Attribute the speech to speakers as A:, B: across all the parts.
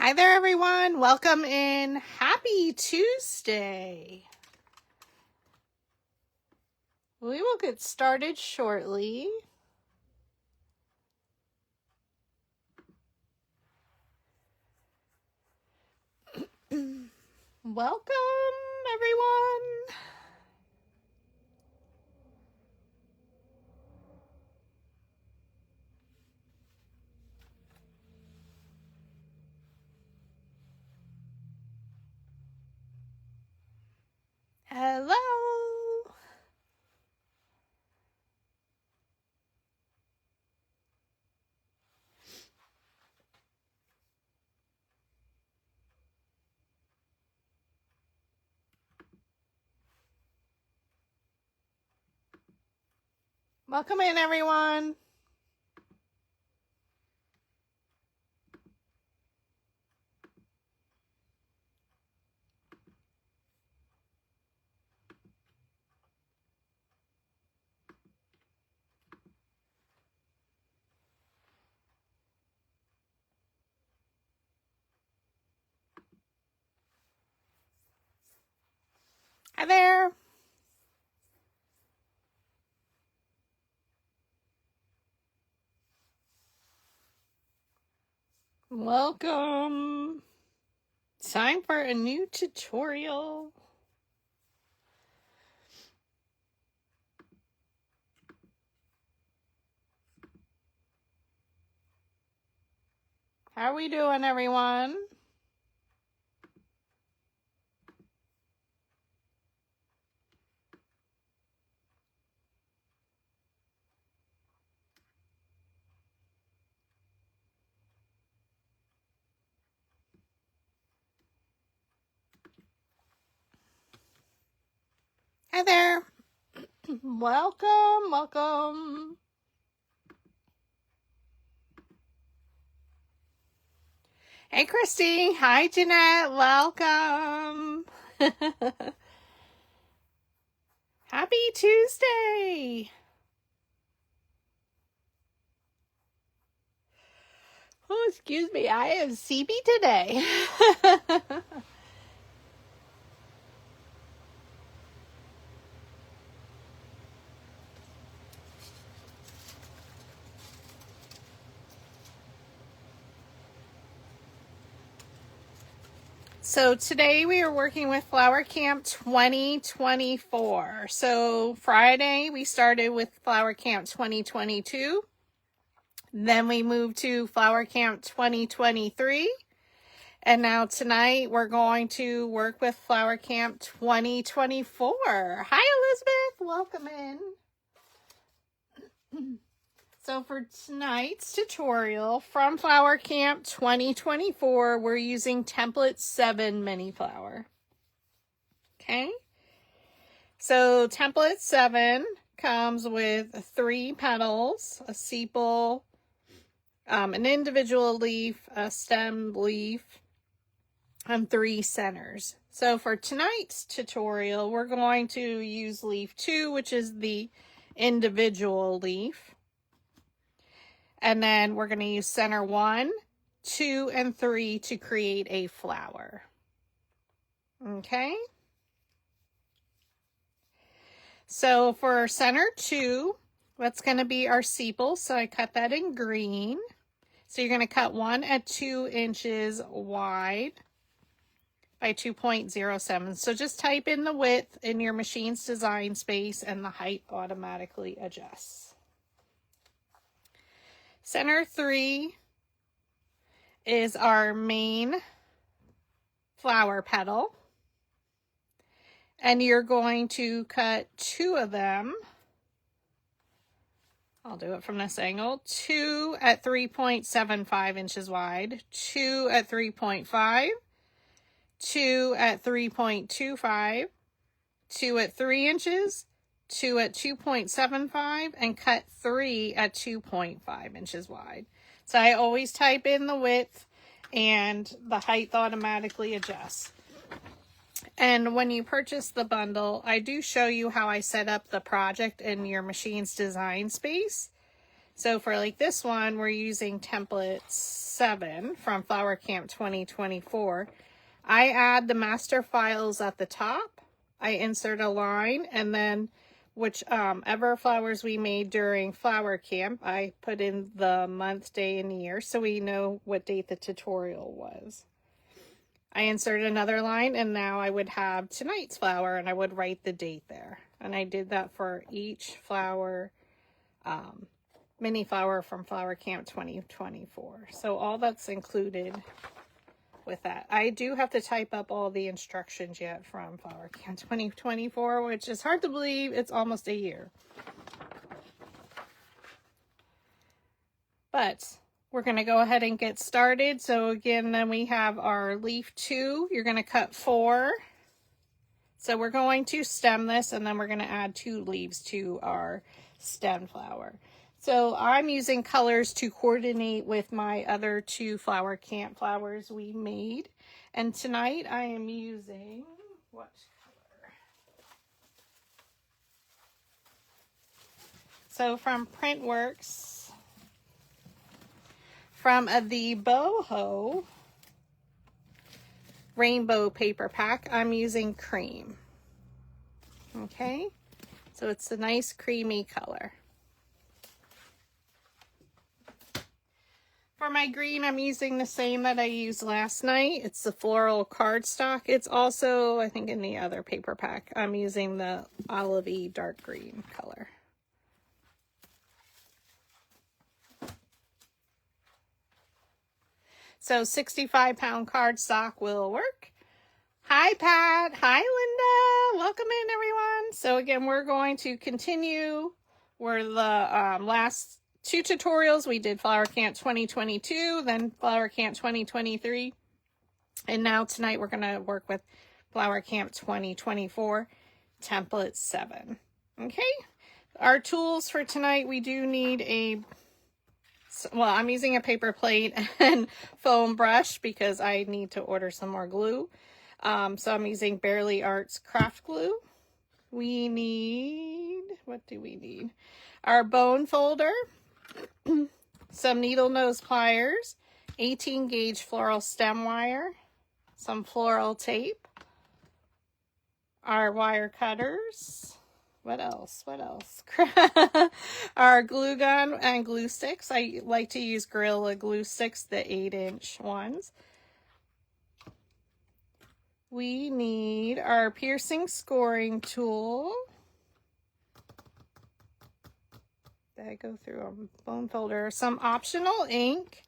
A: Hi there, everyone. Welcome in. Happy Tuesday. We will get started shortly. Welcome, everyone. Hello. Welcome in, everyone. Hi there. Welcome. Time for a new tutorial. How are we doing, everyone? Hi there. Welcome, welcome. Hey, Christy. Hi, Jeanette. Welcome. Happy Tuesday. Oh, excuse me. I am CB today. So today we are working with Flower Camp 2024. So Friday we started with Flower Camp 2022. Then we moved to Flower Camp 2023. And now tonight we're going to work with Flower Camp 2024. Hi, Elizabeth. Welcome in. So for tonight's tutorial from Flower Camp 2024, we're using template 7 mini flower. Okay. So template 7 comes with 3 petals, a sepal, an individual leaf, a stem leaf, and 3 centers. So for tonight's tutorial, we're going to use leaf 2, which is the individual leaf. And then we're going to use center 1, 2, and 3 to create a flower. Okay. So for center 2, that's going to be our sepal. So I cut that in green. So you're going to cut one at 2 inches wide by 2.07. So just type in the width in your machine's design space and the height automatically adjusts. Center 3 is our main flower petal. And you're going to cut 2 of them. I'll do it from this angle. 2 at 3.75 inches wide, 2 at 3.5, 2 at 3.25, 2 at 3 inches, 2 at 2.75, and cut 3 at 2.5 inches wide. So I always type in the width and the height automatically adjusts. And when you purchase the bundle, I do show you how I set up the project in your machine's design space. So for like this one, we're using template 7 from Flower Camp 2024. I add the master files at the top. I insert a line, and then whichever flowers we made during Flower Camp, I put in the month, day, and year so we know what date the tutorial was. I insert another line, and now I would have tonight's flower, and I would write the date there. And I did that for each flower, mini flower from Flower Camp 2024. So all that's included with that. I do have to type up all the instructions yet from Flower Camp 2024, which is hard to believe. It's almost a year. But we're going to go ahead and get started. So again, then we have our leaf 2. You're going to cut 4. So we're going to stem this, and then we're going to add 2 leaves to our stem flower. So I'm using colors to coordinate with my other 2 Flower Camp flowers we made. And tonight I am using, what color? So from Printworks, from the Boho Rainbow Paper Pack, I'm using cream. Okay, so it's a nice creamy color. For my green, I'm using the same that I used last night. It's the Floral cardstock. It's also, I think, in the other paper pack. I'm using the olivey dark green color. So 65-pound cardstock will work. Hi, Pat. Hi, Linda. Welcome in, everyone. So again, we're going to continue. We're the last 2 tutorials. We did Flower Camp 2022, then Flower Camp 2023, and now tonight we're going to work with Flower Camp 2024, template 7. Okay, our tools for tonight, we do need well, I'm using a paper plate and foam brush because I need to order some more glue. So I'm using Barely Arts craft glue. We need, what do we need? Our bone folder, some needle nose pliers, 18 gauge floral stem wire, some floral tape, our wire cutters, what else, our glue gun and glue sticks. I like to use Gorilla glue sticks, the 8-inch ones. We need our piercing scoring tool. I go through a bone folder, some optional ink,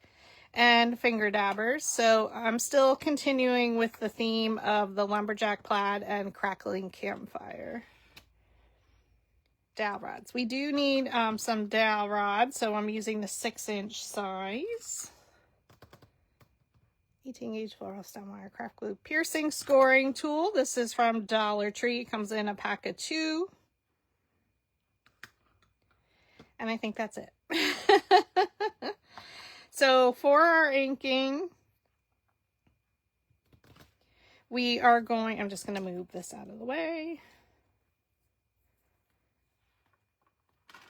A: and finger dabbers. So I'm still continuing with the theme of the lumberjack plaid and crackling campfire. Dowel rods. We do need some dowel rods, so I'm using the 6-inch size. 18 gauge floral stem wire craft glue. Piercing scoring tool. This is from Dollar Tree. It comes in a pack of 2. And I think that's it. So for our inking, we are going, I'm just going to move this out of the way.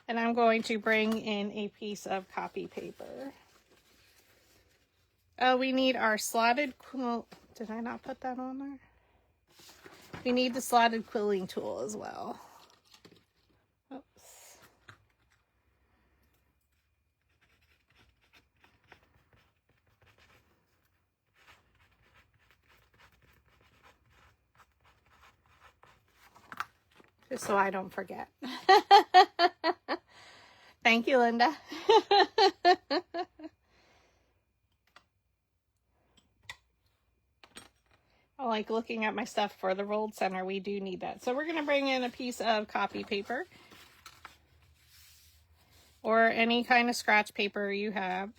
A: And I'm going to bring in a piece of copy paper. We need our slotted quill. Did I not put that on there? We need the slotted quilling tool as well. Oops. Just so I don't forget. Thank you, Linda. I like looking at my stuff for the rolled center. We do need that. So we're going to bring in a piece of copy paper or any kind of scratch paper you have.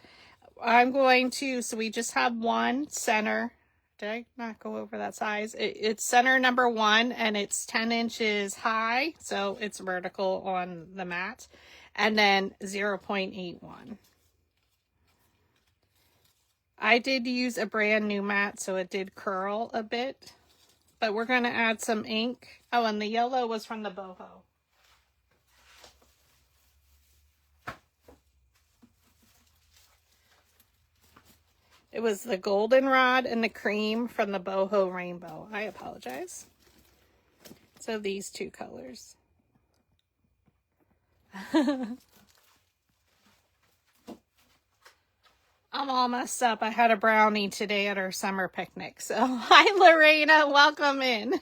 A: I'm going to, so we just have one center. Did I not go over that size? It's center number 1, and it's 10 inches high, so it's vertical on the mat, and then 0.81. I did use a brand new mat, so it did curl a bit, but we're going to add some ink. Oh, and the yellow was from the boho. It was the goldenrod and the cream from the boho rainbow. I apologize. So these two colors. I'm all messed up. I had a brownie today at our summer picnic. So, hi Lorena, welcome in.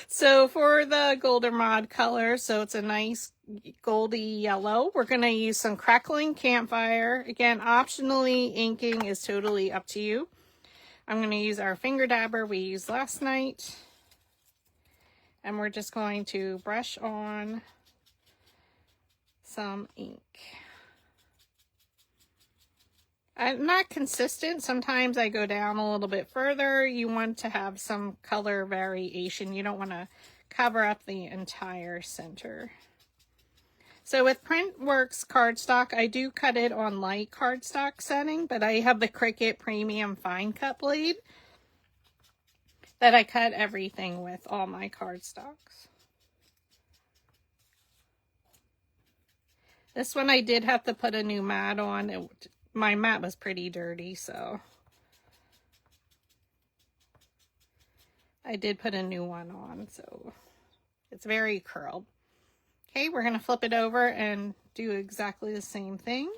A: So for the goldenrod color, so it's a nice goldy yellow, we're going to use some crackling campfire. Again, optionally, inking is totally up to you. I'm going to use our finger dabber we used last night. And we're just going to brush on some ink. I'm not consistent. Sometimes I go down a little bit further. You want to have some color variation. You don't want to cover up the entire center. So with Printworks cardstock, I do cut it on light cardstock setting, but I have the Cricut Premium Fine Cut blade that I cut everything with, all my cardstocks. This one I did have to put a new mat on. My mat was pretty dirty, so I did put a new one on, so it's very curled. Okay, we're going to flip it over and do exactly the same thing.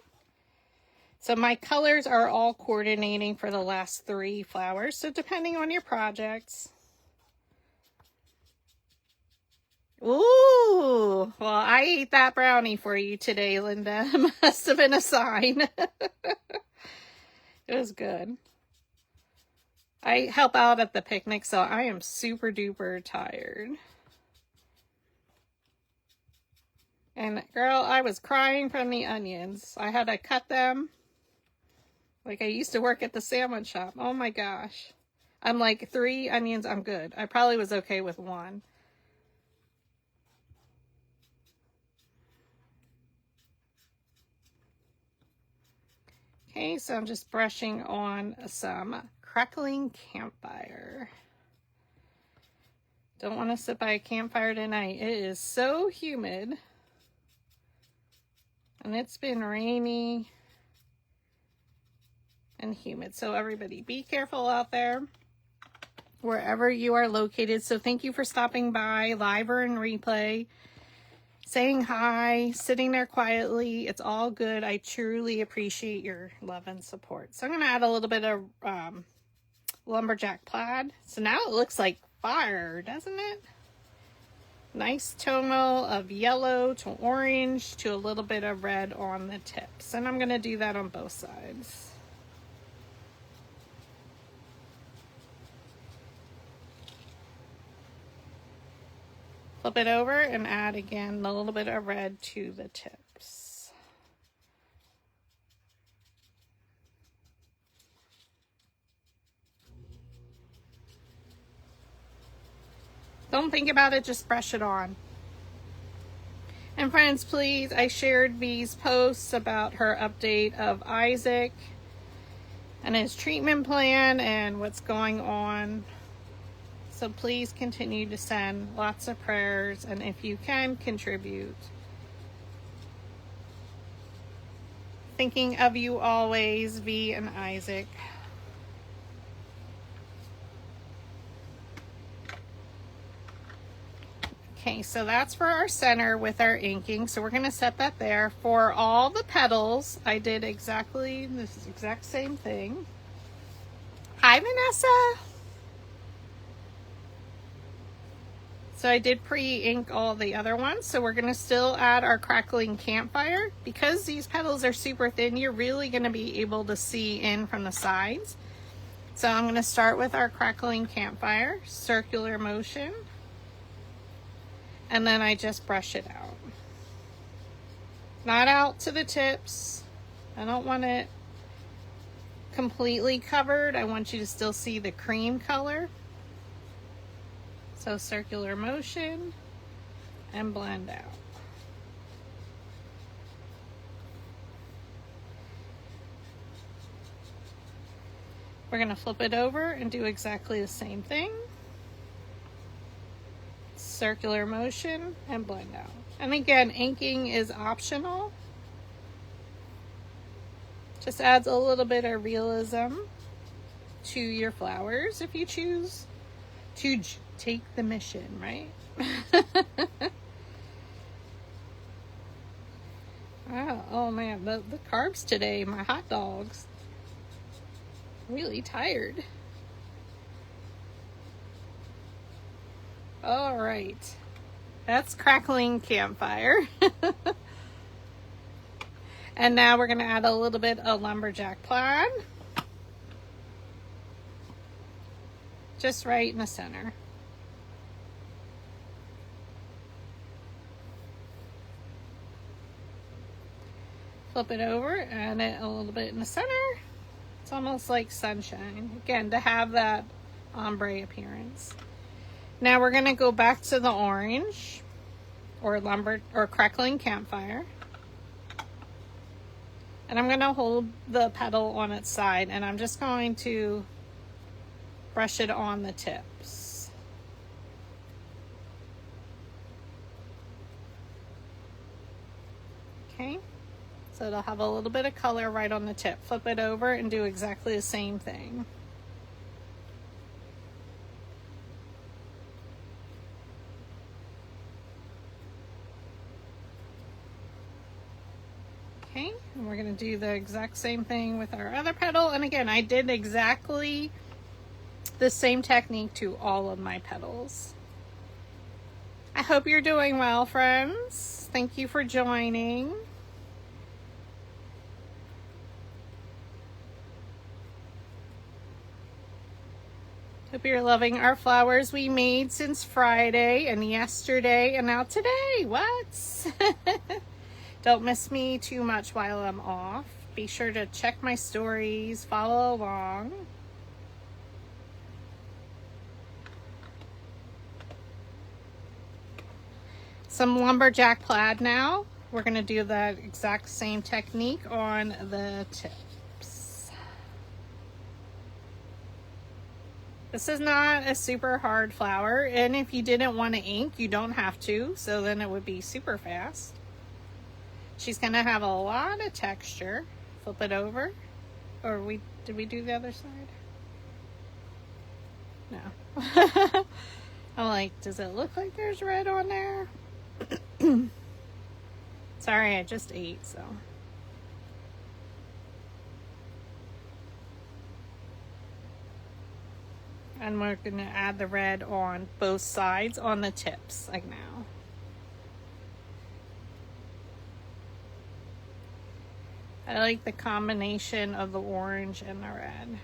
A: So my colors are all coordinating for the last 3 flowers, so depending on your projects. Ooh, well, I ate that brownie for you today, Linda. It must have been a sign. It was good. I help out at the picnic, so I am super duper tired. And girl, I was crying from the onions. I had to cut them. Like I used to work at the sandwich shop. Oh my gosh. I'm like 3 onions, I'm good. I probably was okay with 1. Okay, so I'm just brushing on some crackling campfire. Don't want to sit by a campfire tonight. It is so humid. And it's been rainy and humid. So everybody be careful out there wherever you are located. So thank you for stopping by, live or in replay. Saying hi, sitting there quietly, it's all good. I truly appreciate your love and support. So I'm going to add a little bit of lumberjack plaid. So now it looks like fire, doesn't it? Nice tonal of yellow to orange to a little bit of red on the tips. And I'm going to do that on both sides. Flip it over and add again a little bit of red to the tips. Don't think about it, just brush it on. And friends, please, I shared these posts about her update of Isaac and his treatment plan and what's going on. So please continue to send lots of prayers, and if you can, contribute. Thinking of you always, V and Isaac. Okay, so that's for our center with our inking. So we're going to set that there. For all the petals, I did exactly this exact same thing. Hi, Vanessa. So I did pre-ink all the other ones. So we're going to still add our crackling campfire. Because these petals are super thin, you're really going to be able to see in from the sides. So I'm going to start with our crackling campfire, circular motion. And then I just brush it out. Not out to the tips. I don't want it completely covered. I want you to still see the cream color. So circular motion and blend out. We're going to flip it over and do exactly the same thing. Circular motion and blend out. And again, inking is optional. Just adds a little bit of realism to your flowers if you choose to take the mission, right? Wow, oh man, the carbs today, my hot dogs. Really tired. All right, that's crackling campfire. And now we're gonna add a little bit of lumberjack plaid. Just right in the center. Flip it over, add it a little bit in the center. It's almost like sunshine. Again, to have that ombre appearance. Now we're gonna go back to the orange or crackling campfire. And I'm gonna hold the petal on its side and I'm just going to brush it on the tips. Okay. So it'll have a little bit of color right on the tip. Flip it over and do exactly the same thing. Okay, and we're going to do the exact same thing with our other petal. And again, I did exactly the same technique to all of my petals. I hope you're doing well, friends. Thank you for joining. Hope you're loving our flowers we made since Friday and yesterday and now today. What? Don't miss me too much while I'm off. Be sure to check my stories, follow along. Some lumberjack plaid now. We're going to do that exact same technique on the tips. This is not a super hard flower, and if you didn't want to ink, you don't have to, so then it would be super fast. She's going to have a lot of texture. Flip it over. Or did we do the other side? No. I'm like, does it look like there's red on there? Sorry, I just ate, so. And we're going to add the red on both sides on the tips, like now. I like the combination of the orange and the red.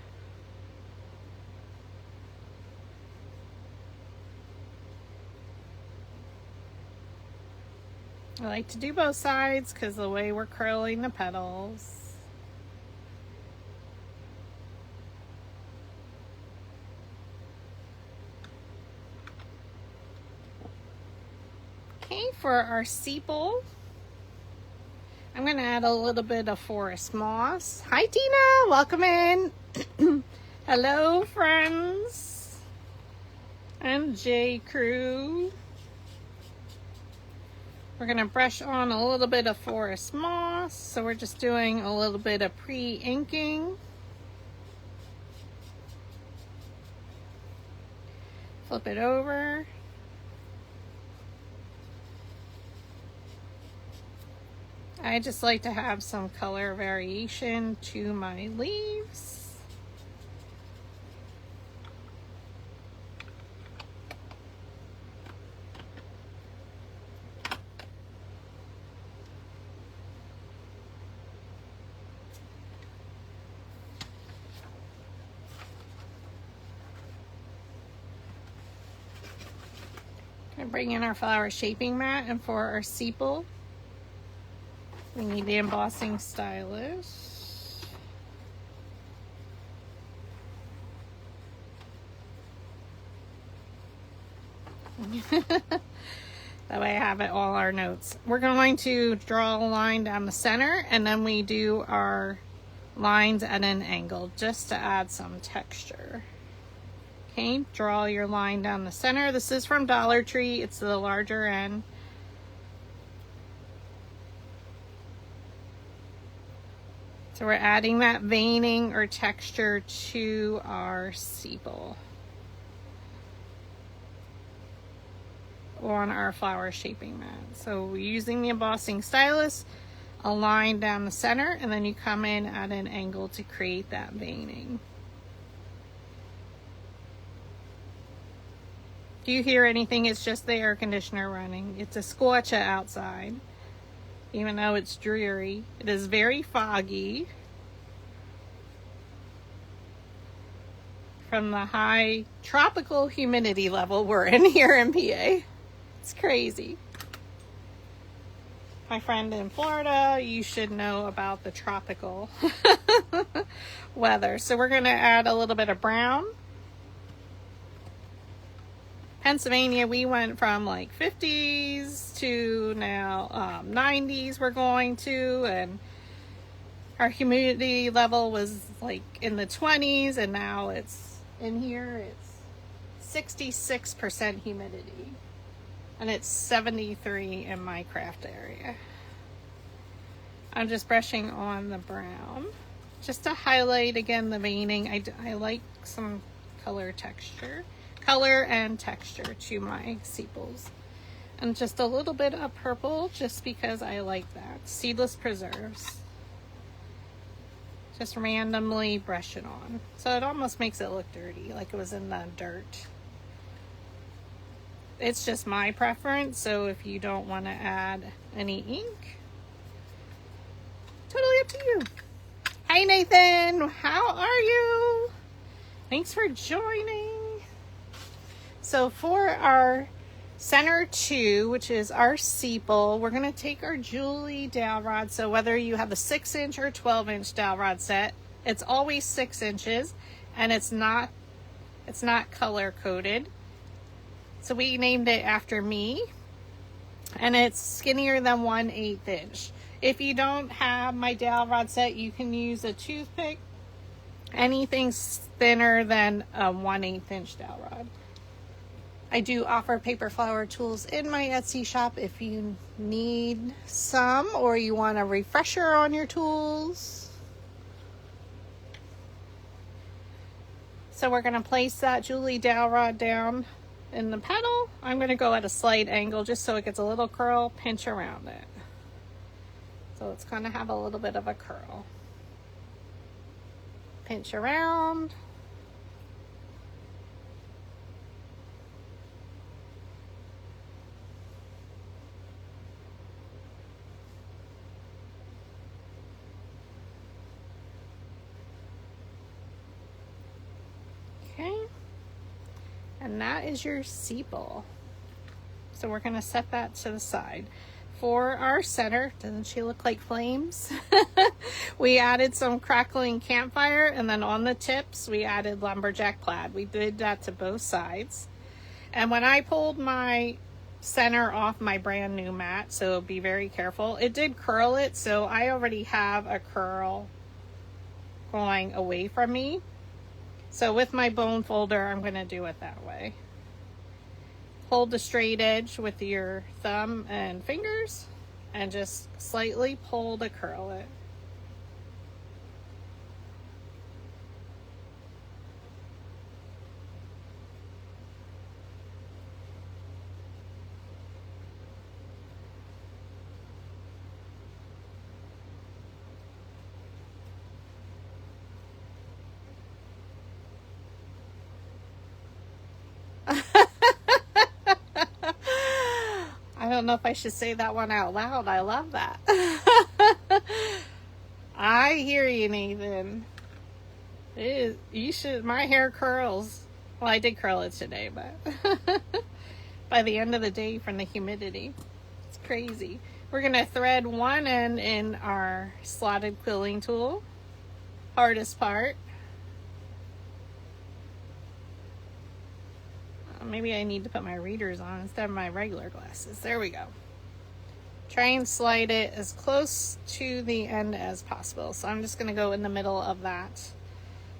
A: I like to do both sides because the way we're curling the petals. Okay, for our sepal, I'm going to add a little bit of forest moss. Hi Tina, welcome in. Hello friends and J Crew. We're going to brush on a little bit of forest moss. So we're just doing a little bit of pre-inking. Flip it over. I just like to have some color variation to my leaves. Gonna bring in our flower shaping mat, and for our sepal, we need the embossing stylus. That way I have it all our notes. We're going to draw a line down the center, and then we do our lines at an angle just to add some texture. Okay, draw your line down the center. This is from Dollar Tree. It's the larger end. So we're adding that veining or texture to our sepal on our flower shaping mat. So we're using the embossing stylus, a line down the center, and then you come in at an angle to create that veining. If you hear anything, it's just the air conditioner running. It's a scorcher outside. Even though it's dreary, it is very foggy from the high tropical humidity level we're in here in PA. It's crazy. My friend in Florida, you should know about the tropical weather. So we're going to add a little bit of brown. Pennsylvania, we went from like 50s to now 90s we're going to, and our humidity level was like in the 20s, and now it's in here, it's 66% humidity, and it's 73 in my craft area. I'm just brushing on the brown just to highlight again the veining. I like some color and texture to my sepals, and just a little bit of purple just because I like that. Seedless preserves. Just randomly brush it on, so it almost makes it look dirty, like it was in the dirt. It's just my preference, so if you don't want to add any ink, totally up to you. Hi Nathan, how are you? Thanks for joining. So for our center 2, which is our sepal, we're going to take our Julie dowel rod. So whether you have a 6-inch or 12-inch dowel rod set, it's always 6 inches, and it's not color coded. So we named it after me, and it's skinnier than 1/8 inch. If you don't have my dowel rod set, you can use a toothpick. Anything thinner than a 1/8 inch dowel rod. I do offer paper flower tools in my Etsy shop if you need some, or you want a refresher on your tools. So we're going to place that Julie dowel rod down in the petal. I'm going to go at a slight angle just so it gets a little curl, pinch around it. So it's going to have a little bit of a curl. Pinch around. Okay, and that is your sepal. So we're going to set that to the side. For our center, doesn't she look like flames? We added some crackling campfire, and then on the tips we added lumberjack plaid. We did that to both sides. And when I pulled my center off my brand new mat, so be very careful, it did curl it, so I already have a curl going away from me. So with my bone folder, I'm going to do it that way. Hold the straight edge with your thumb and fingers and just slightly pull to curl it. I don't know if I should say that one out loud. I love that. I hear you, Nathan. You should. My hair curls. Well, I did curl it today, but by the end of the day from the humidity, it's crazy. We're going to thread one end in our slotted quilling tool. Hardest part. Maybe I need to put my readers on instead of my regular glasses. There we go. Try and slide it as close to the end as possible. So I'm just going to go in the middle of that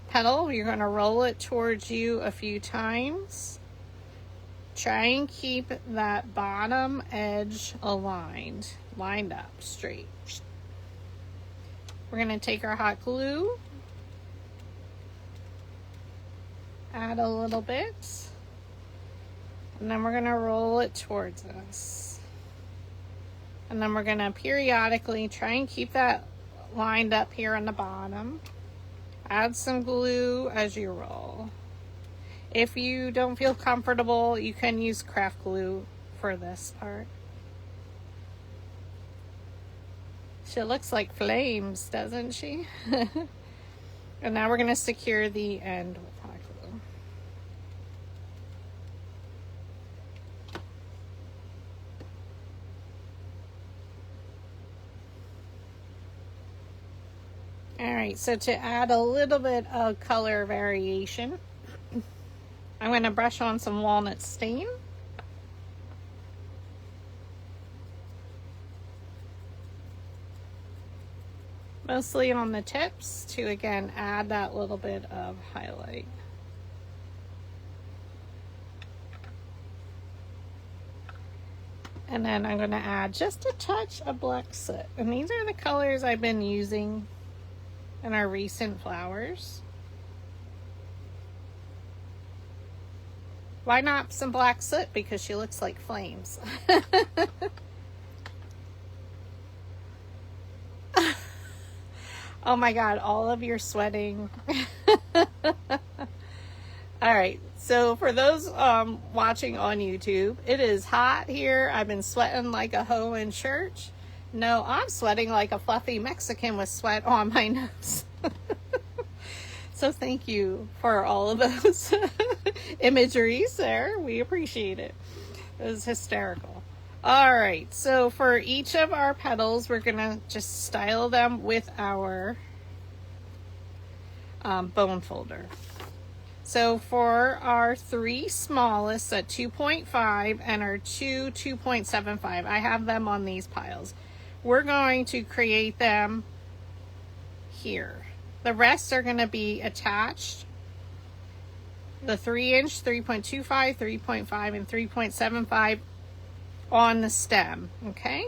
A: petal. You're going to roll it towards you a few times. Try and keep that bottom edge aligned, lined up straight. We're going to take our hot glue, add a little bit, and then we're going to roll it towards us. And then we're going to periodically try and keep that lined up here on the bottom. Add some glue as you roll. If you don't feel comfortable, you can use craft glue for this part. She looks like flames, doesn't she? And now we're going to secure the end with hot glue. Alright, so to add a little bit of color variation, I'm going to brush on some walnut stain. Mostly on the tips to, again, add that little bit of highlight. And then I'm going to add just a touch of black soot. And these are the colors I've been using in our recent flowers. Why not some black soot? Because she looks like flames. Oh my God, all of your sweating. All right, so for those watching on YouTube, it is hot here. I've been sweating like a hoe in church. No, I'm sweating like a fluffy Mexican with sweat on my nose. So thank you for all of those imageries there. We appreciate it. It was hysterical. All right, so for each of our petals, we're gonna just style them with our bone folder. So for our 3 smallest at 2.5 and our 2.75, I have them on these piles. We're going to create them here. The rest are going to be attached. The 3-inch, 3.25, 3.5, and 3.75 on the stem, okay?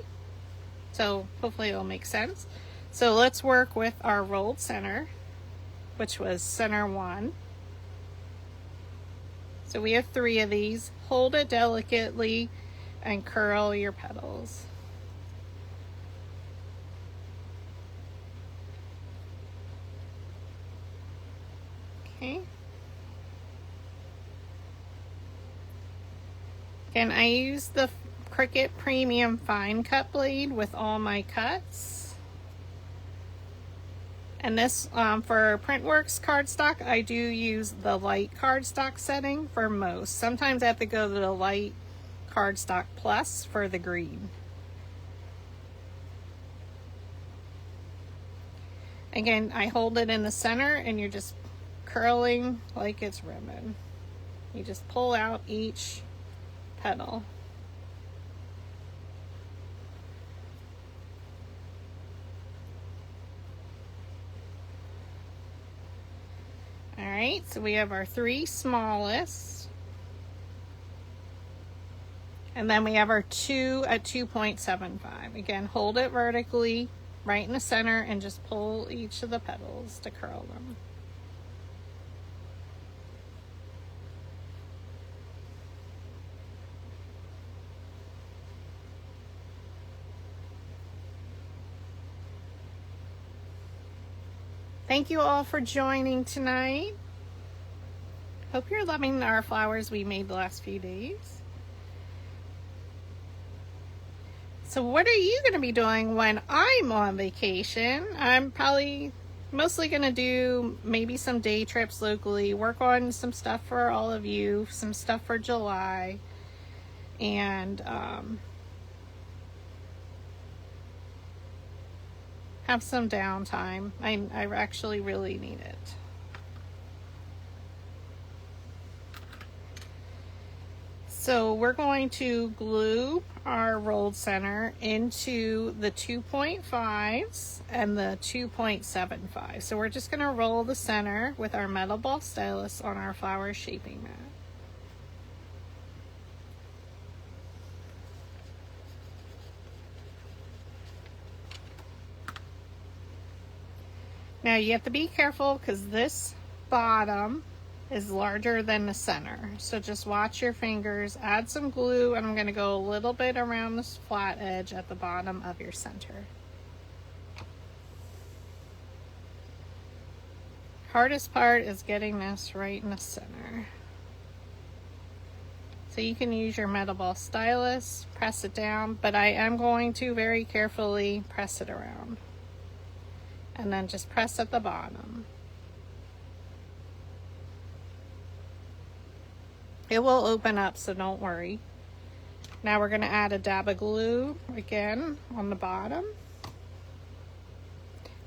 A: So hopefully it'll make sense. So let's work with our rolled center, which was center 1. So we have 3 of these. Hold it delicately and curl your petals. Okay. Again, I use the Cricut Premium Fine Cut blade with all my cuts. And this, for Printworks cardstock, I do use the light cardstock setting for most. Sometimes I have to go to the light cardstock plus for the green. Again, I hold it in the center and you're just curling like it's ribbon. You just pull out each petal. All right, so we have our 3 smallest. And then we have our 2 at 2.75. Again, hold it vertically right in the center and just pull each of the petals to curl them. Thank you all for joining tonight. Hope you're loving our flowers we made the last few days. So what are you going to be doing when I'm on vacation? I'm probably mostly going to do maybe some day trips locally, work on some stuff for all of you, some stuff for July, and have some downtime. I actually really need it. So we're going to glue our rolled center into the 2.5s and the 2.75. So we're just going to roll the center with our metal ball stylus on our flower shaping mat. Now you have to be careful because this bottom is larger than the center. So just watch your fingers, add some glue, and I'm going to go a little bit around this flat edge at the bottom of your center. Hardest part is getting this right in the center. So you can use your metal ball stylus, press it down, but I am going to very carefully press it around. And then just press at the bottom. It will open up, so don't worry. Now we're going to add a dab of glue again on the bottom.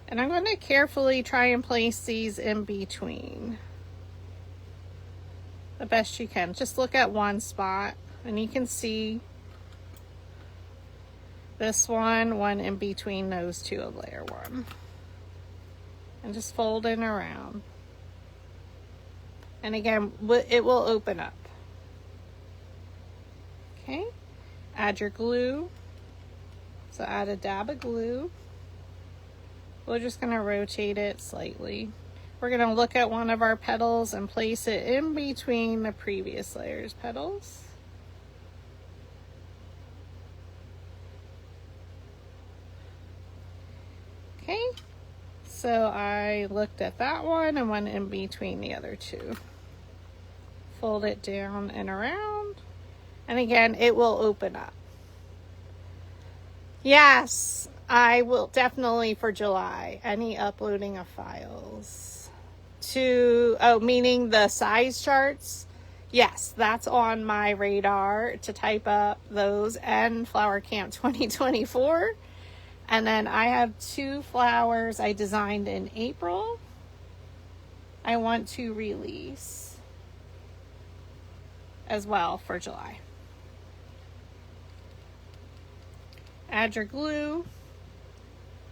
A: And I'm going to carefully try and place these in between the best you can. Just look at one spot and you can see this one in between those two of layer one. And just fold it around. And again, it will open up. Okay, add your glue. So add a dab of glue. We're just going to rotate it slightly. We're going to look at one of our petals and place it in between the previous layer's petals. Okay, so I looked at that one and went in between the other two. Fold it down and around. And again, it will open up. Yes, I will definitely for July, any uploading of files to, meaning the size charts. Yes, that's on my radar to type up those and Flower Camp 2024. And then I have 2 flowers I designed in April. I want to release as well for July. Add your glue.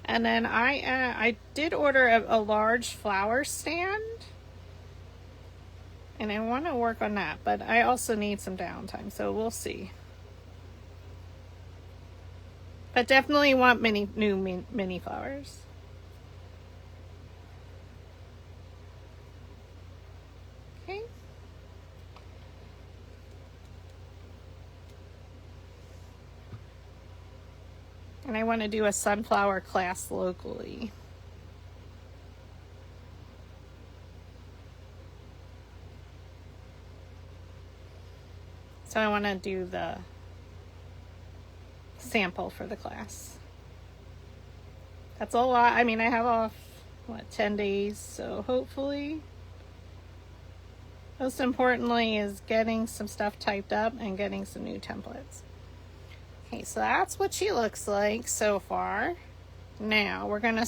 A: And then I did order a large flower stand. And I want to work on that, but I also need some downtime, so we'll see. But definitely want new mini flowers. Okay. And I want to do a sunflower class locally. So I want to do the sample for the class. That's a lot. I mean, I have off, 10 days, so hopefully. Most importantly is getting some stuff typed up and getting some new templates. Okay, so that's what she looks like so far. Now we're going to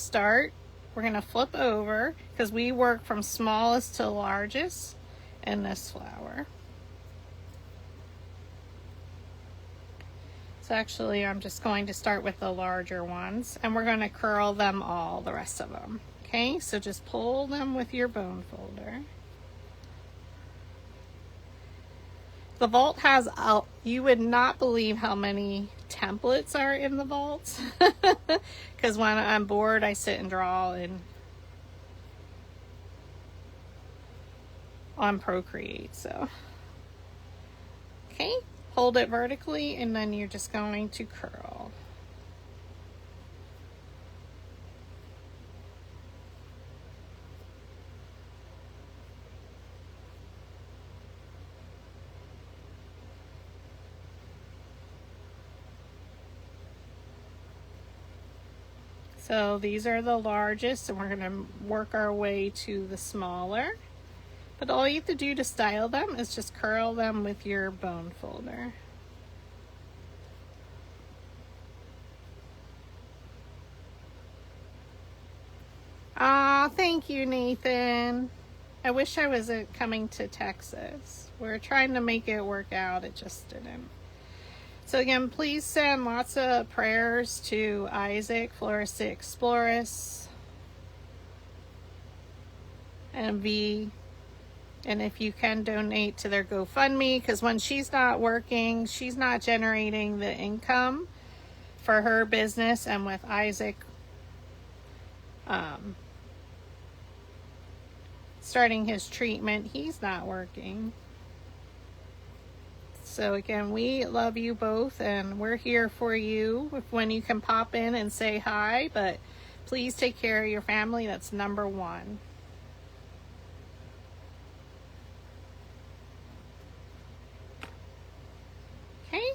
A: flip over because we work from smallest to largest in this flower. So actually I'm just going to start with the larger ones and we're going to curl them all, the rest of them. Okay, so just pull them with your bone folder. The vault has, you would not believe how many templates are in the vault. Because when I'm bored, I sit and draw on Procreate. So, okay, hold it vertically and then you're just going to curl. So these are the largest and we're going to work our way to the smaller. But all you have to do to style them is just curl them with your bone folder. Aw, thank you, Nathan. I wish I was coming to Texas. We're trying to make it work out. It just didn't. So again, please send lots of prayers to Isaac, Floristic Explorers, and V. And if you can donate to their GoFundMe, because when she's not working, she's not generating the income for her business. And with Isaac, starting his treatment. He's not working. So again, we love you both and we're here for you when you can pop in and say hi, but please take care of your family. That's number one. Okay.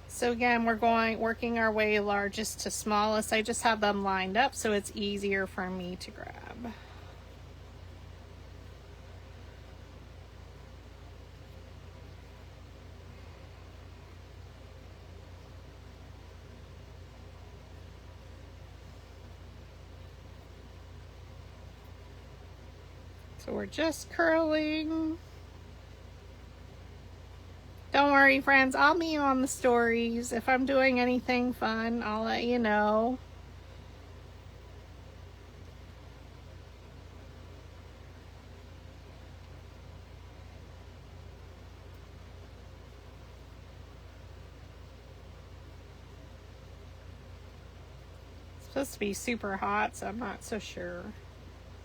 A: So again, we're working our way largest to smallest. I just have them lined up so it's easier for me to grab. So we're just curling. Don't worry, friends, I'll be on the stories. If I'm doing anything fun, I'll let you know. It's supposed to be super hot, so I'm not so sure.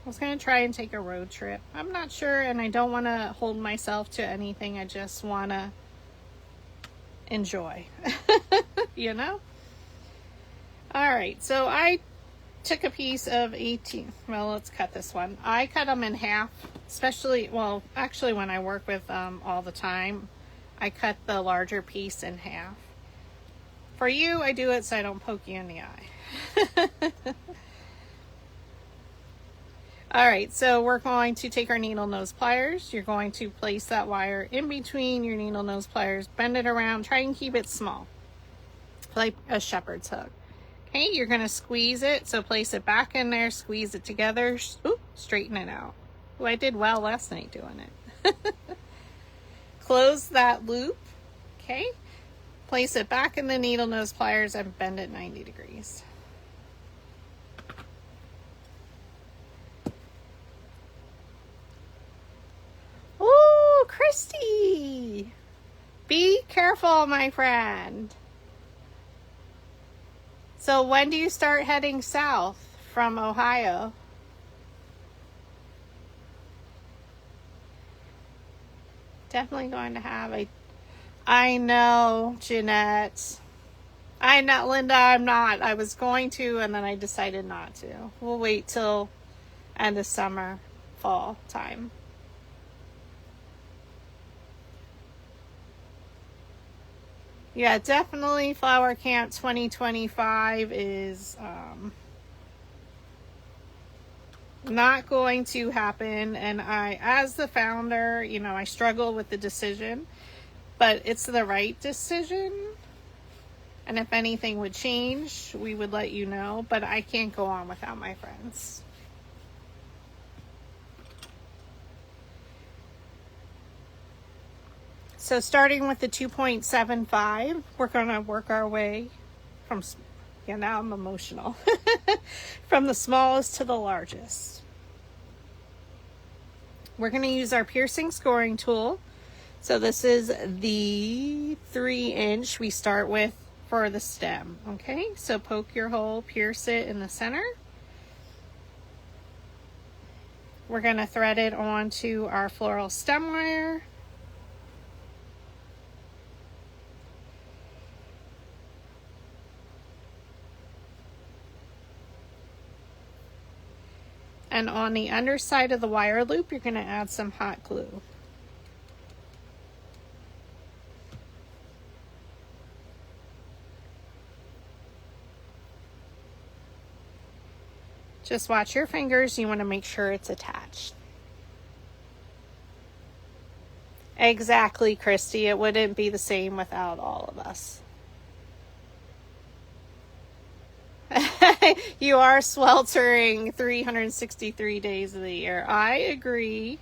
A: I was going to try and take a road trip. I'm not sure, and I don't want to hold myself to anything. I just want to enjoy, you know? All right, so I took a piece of 18. Well, let's cut this one. I cut them in half, especially, well, actually when I work with all the time, I cut the larger piece in half. For you, I do it so I don't poke you in the eye. All right, so we're going to take our needle nose pliers. You're going to place that wire in between your needle nose pliers, bend it around, try and keep it small, like a shepherd's hook. Okay, you're going to squeeze it, so place it back in there, squeeze it together, straighten it out. Oh, I did well last night doing it. Close that loop, okay? Place it back in the needle nose pliers and bend it 90 degrees. Christy, be careful, my friend. So when do you start heading south from Ohio? Definitely going to have a... I know, Jeanette. I know, Linda, I'm not. I was going to, and then I decided not to. We'll wait till end of summer, fall time. Yeah, definitely Flower Camp 2025 is not going to happen. And I, as the founder, you know, I struggle with the decision, but it's the right decision. And if anything would change, we would let you know, but I can't go on without my friends. So starting with the 2.75, we're going to work our way from, yeah, now I'm emotional, from the smallest to the largest. We're going to use our piercing scoring tool. So this is the 3-inch we start with for the stem. Okay, so poke your hole, pierce it in the center. We're going to thread it onto our floral stem wire. And on the underside of the wire loop, you're going to add some hot glue. Just watch your fingers. You want to make sure it's attached. Exactly, Christy. It wouldn't be the same without all of us. You are sweltering 363 days of the year. I agree.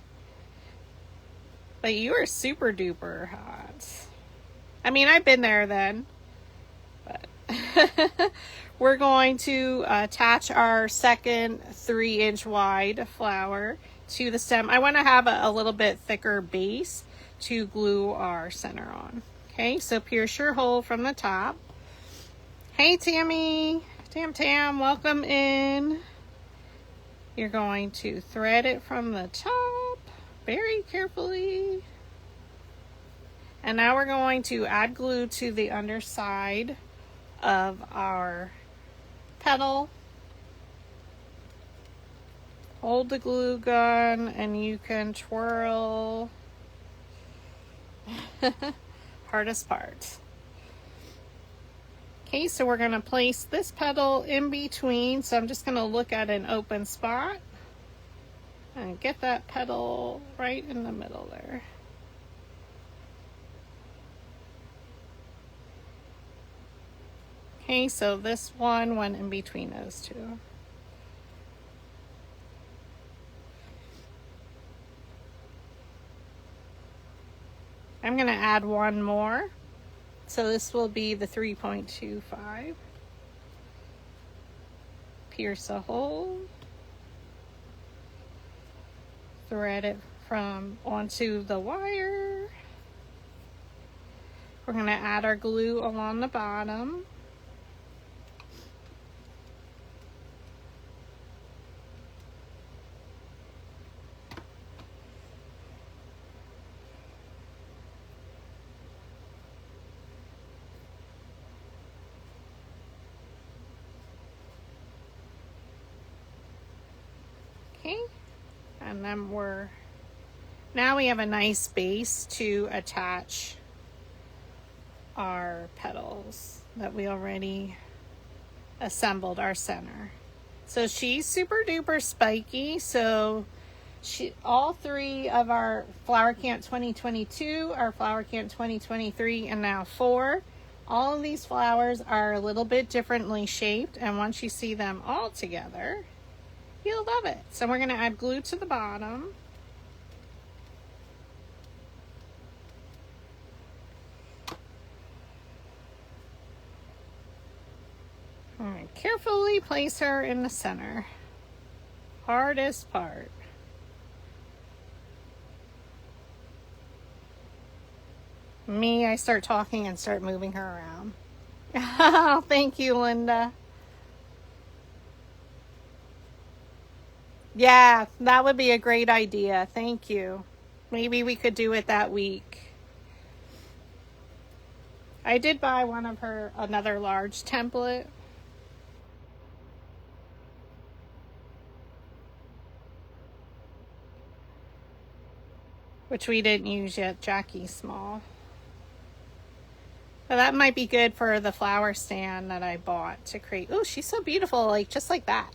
A: But you are super duper hot. I mean, I've been there then. But we're going to attach our second 3-inch wide flower to the stem. I want to have a little bit thicker base to glue our center on. Okay, so pierce your hole from the top. Hey, Tammy. Tam, welcome in. You're going to thread it from the top. very carefully. And now we're going to add glue to the underside of our petal. Hold the glue gun and you can twirl. Hardest part. Okay, so we're going to place this petal in between. So I'm just going to look at an open spot and get that petal right in the middle there. Okay, so this one went in between those two. I'm going to add one more. So this will be the 3.25. Pierce a hole. Thread it from onto the wire. We're going to add our glue along the bottom. Okay, and then now we have a nice base to attach our petals that we already assembled our center. So she's super duper spiky. So all three of our Flower Camp 2022, our Flower Camp 2023, and now 4, all of these flowers are a little bit differently shaped, and once you see them all together, you'll love it. So we're going to add glue to the bottom. All right, carefully place her in the center. Hardest part. Me, I start talking and start moving her around. Oh, thank you, Linda. Yeah, that would be a great idea. Thank you. Maybe we could do it that week. I did buy another large template. Which we didn't use yet. Jackie's small. But that might be good for the flower stand that I bought to create. Oh, she's so beautiful, like just like that.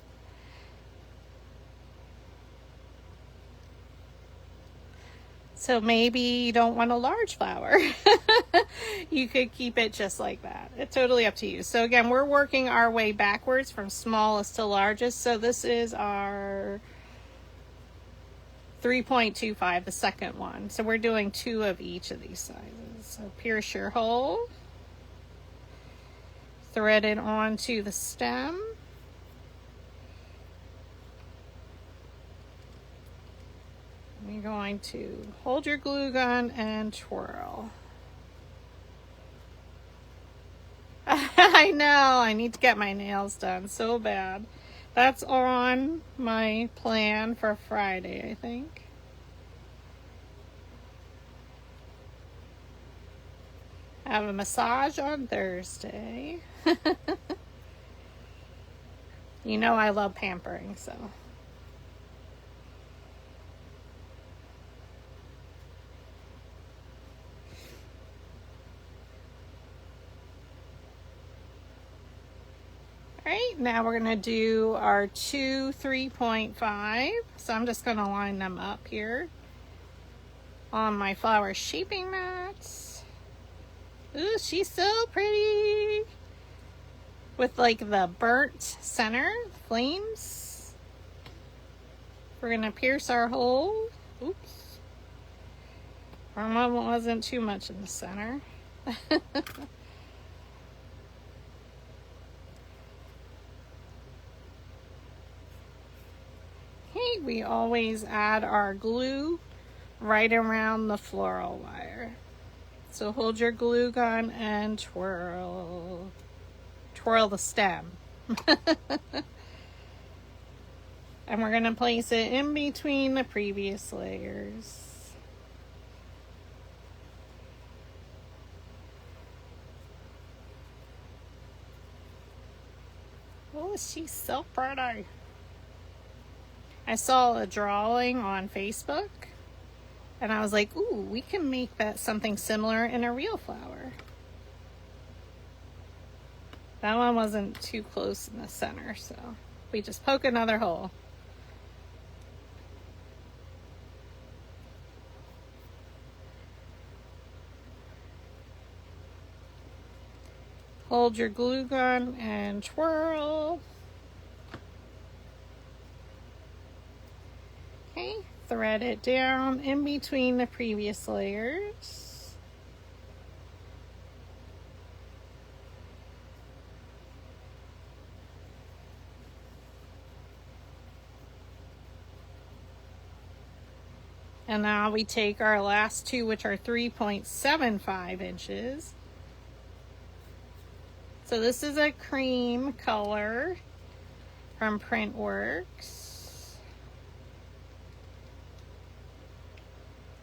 A: So maybe you don't want a large flower. You could keep it just like that. It's totally up to you. So again, we're working our way backwards from smallest to largest. So this is our 3.25, the second one. So we're doing 2 of each of these sizes. So pierce your hole. Thread it onto the stem. You're going to hold your glue gun and twirl. I know, I need to get my nails done so bad. That's on my plan for Friday, I think. I have a massage on Thursday. You know I love pampering, so. All right, now we're going to do our 2 3.5. So I'm just going to line them up here on my flower shaping mats. Ooh, she's so pretty. With like the burnt center flames. We're going to pierce our hole. Oops. Our one wasn't too much in the center. Okay, we always add our glue right around the floral wire. So hold your glue gun and twirl. Twirl the stem. And we're going to place it in between the previous layers. Oh, she's so pretty. I saw a drawing on Facebook and I was like, ooh, we can make that something similar in a real flower. That one wasn't too close in the center, so we just poke another hole. Hold your glue gun and twirl. Okay, thread it down in between the previous layers. And now we take our last two, which are 3.75 inches. So this is a cream color from Printworks.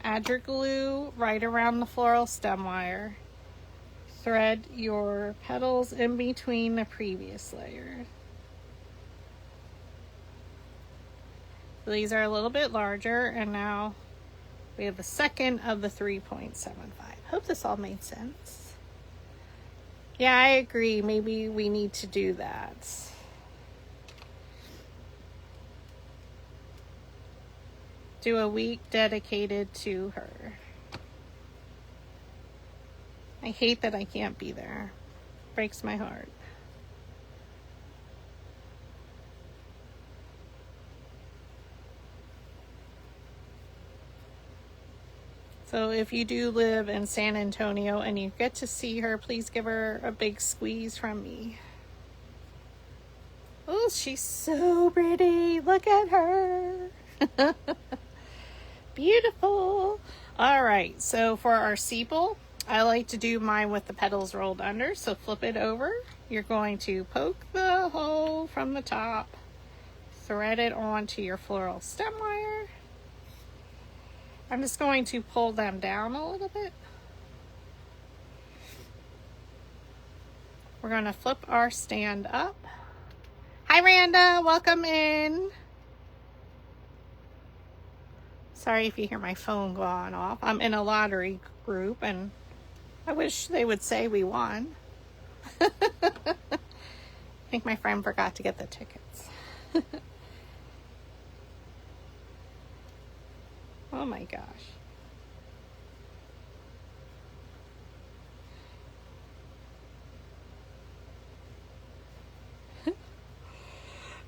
A: Add your glue right around the floral stem wire. Thread your petals in between the previous layer. So these are a little bit larger, and now we have the second of the 3.75. Hope this all made sense. Yeah, I agree. Maybe we need to do that. Do a week dedicated to her. I hate that I can't be there. Breaks my heart. So if you do live in San Antonio and you get to see her, please give her a big squeeze from me. Oh, she's so pretty. Look at her. Beautiful. All right, so for our sepal, I like to do mine with the petals rolled under. So flip it over. You're going to poke the hole from the top, thread it onto your floral stem wire. I'm just going to pull them down a little bit. We're going to flip our stand up. Hi, Randa. Welcome in. Sorry if you hear my phone going off. I'm in a lottery group, and I wish they would say we won. I think my friend forgot to get the tickets. Oh my gosh.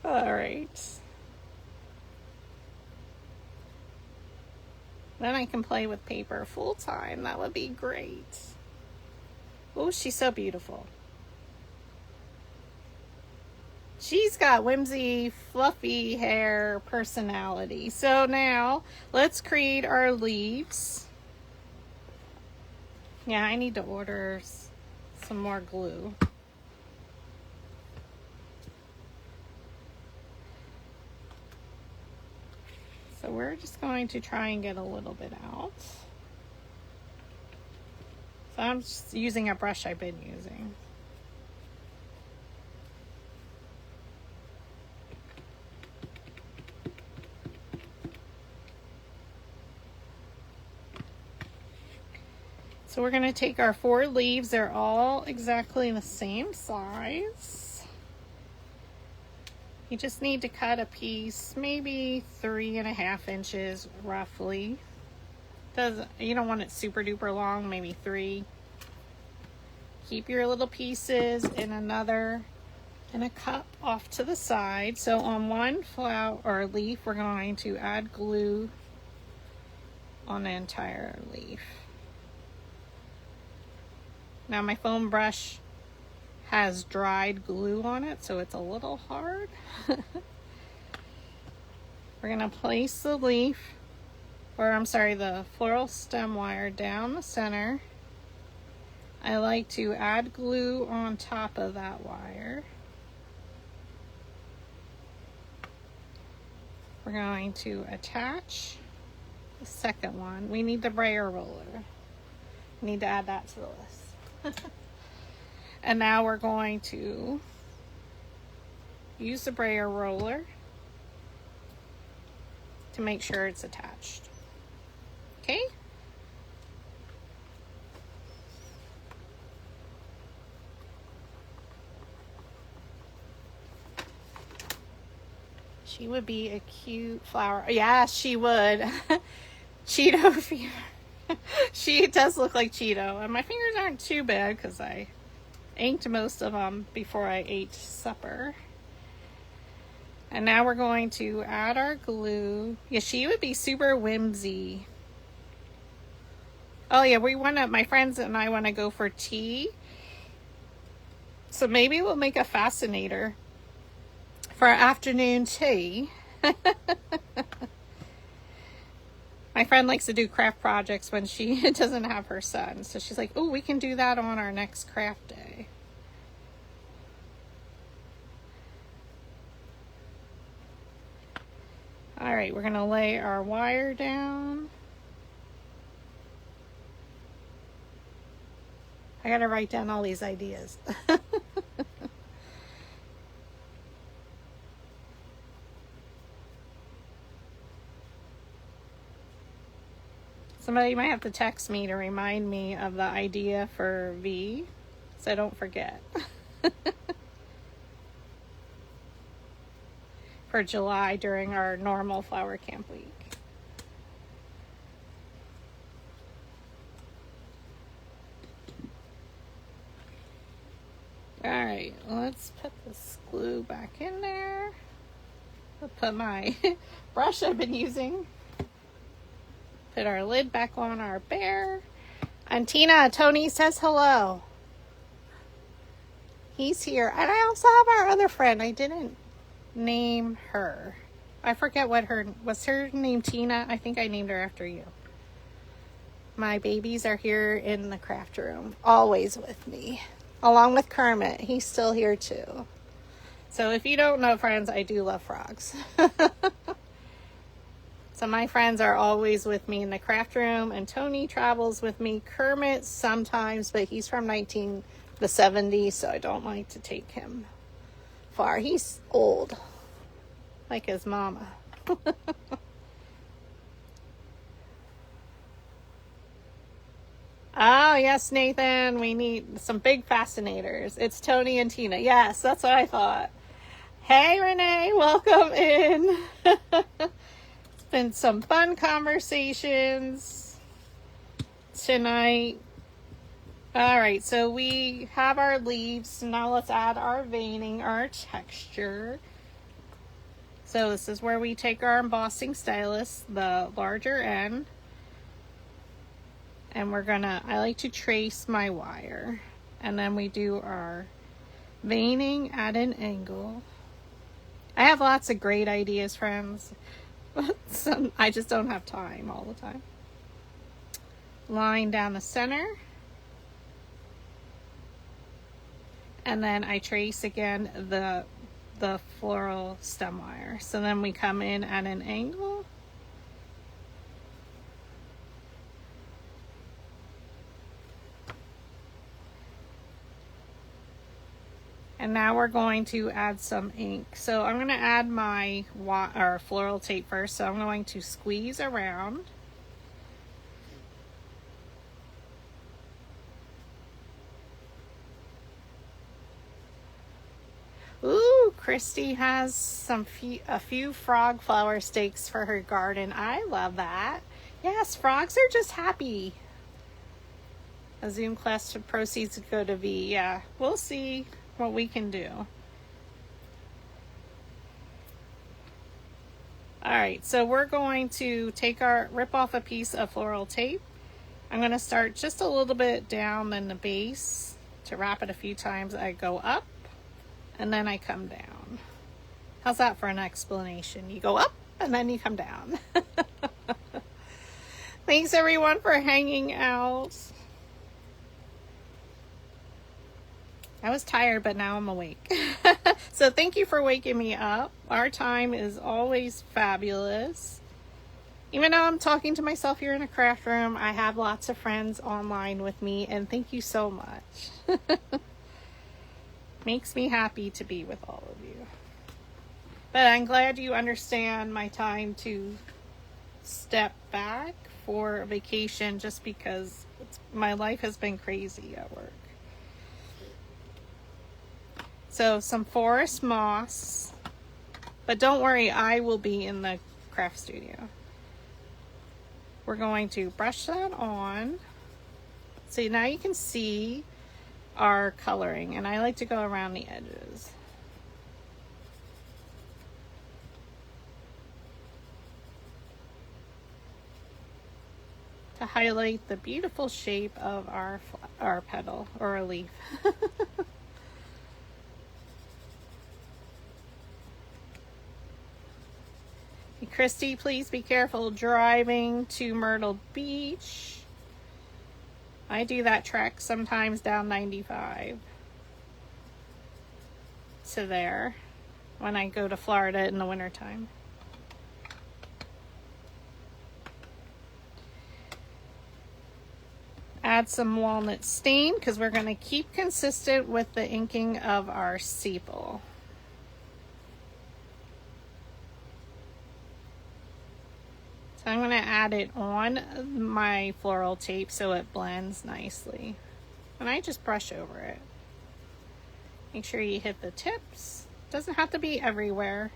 A: All right. Then I can play with paper full time. That would be great. Oh, she's so beautiful. She's got whimsy, fluffy hair personality. So now let's create our leaves. Yeah, I need to order some more glue. So we're just going to try and get a little bit out. So I'm just using a brush I've been using. So we're going to take our 4 leaves. They're all exactly the same size. You just need to cut a piece, maybe 3.5 inches roughly. You don't want it super duper long, maybe 3. Keep your little pieces in a cup off to the side. So on one flower or leaf, we're going to add glue on the entire leaf. Now my foam brush has dried glue on it, so it's a little hard. We're going to place the leaf, the floral stem wire down the center. I like to add glue on top of that wire. we're going to attach the second one. We need the Brayer Roller. We need to add that to the list. And now we're going to use the Brayer Roller to make sure it's attached. Okay? She would be a cute flower. Yeah, she would. Cheeto fever. She does look like Cheeto. And my fingers aren't too bad because I inked most of them before I ate supper. And now we're going to add our glue. Yeah, she would be super whimsy. Oh yeah, my friends and I want to go for tea. So maybe we'll make a fascinator for our afternoon tea. My friend likes to do craft projects when she doesn't have her son. So she's like, oh, we can do that on our next craft day. All right, we're gonna lay our wire down. I gotta write down all these ideas. Somebody might have to text me to remind me of the idea for V, so I don't forget. For July during our normal flower camp week. All right, let's put this glue back in there. I'll put my brush I've been using. Put our lid back on our bear. And Tony says hello. He's here. And I also have our other friend. I didn't name her. I forget was her name Tina? I think I named her after you. My babies are here in the craft room, always with me, along with Kermit. He's still here too. So if you don't know, friends, I do love frogs. So my friends are always with me in the craft room, and Tony travels with me. Kermit sometimes, but he's from the 70s, so I don't like to take him far. He's old, like his mama. Oh, yes, Nathan, we need some big fascinators. It's Tony and Tina. Yes, that's what I thought. Hey, Renee, welcome in. It's been some fun conversations tonight. All right, so we have our leaves. Now let's add our veining, our texture. So this is where we take our embossing stylus, the larger end. And I like to trace my wire. And then we do our veining at an angle. I have lots of great ideas, friends. But I just don't have time all the time. Line down the center. And then I trace again the floral stem wire. So then we come in at an angle. And now we're going to add some ink. So I'm going to add my floral tape first. So I'm going to squeeze around. Ooh, Christy has a few frog flower stakes for her garden. I love that. Yes, frogs are just happy. A Zoom class proceeds to go to V. Yeah, we'll see what we can do. All right, so we're going to rip off a piece of floral tape. I'm going to start just a little bit down in the base to wrap it a few times. I go up and then I come down. How's that for an explanation? You go up and then you come down. Thanks everyone for hanging out. I was tired, but now I'm awake. So thank you for waking me up. Our time is always fabulous. Even though I'm talking to myself here in a craft room, I have lots of friends online with me, and thank you so much. Makes me happy to be with all of you. But I'm glad you understand my time to step back for a vacation, just because my life has been crazy at work. So some forest moss, but don't worry, I will be in the craft studio. We're going to brush that on. So now you can see our coloring, and I like to go around the edges. To highlight the beautiful shape of our petal or a leaf. Christy, please be careful driving to Myrtle Beach. I do that trek sometimes down 95 to there when I go to Florida in the wintertime. Add some walnut stain because we're going to keep consistent with the inking of our sepal. So I'm going to add it on my floral tape so it blends nicely. And I just brush over it. Make sure you hit the tips. Doesn't have to be everywhere.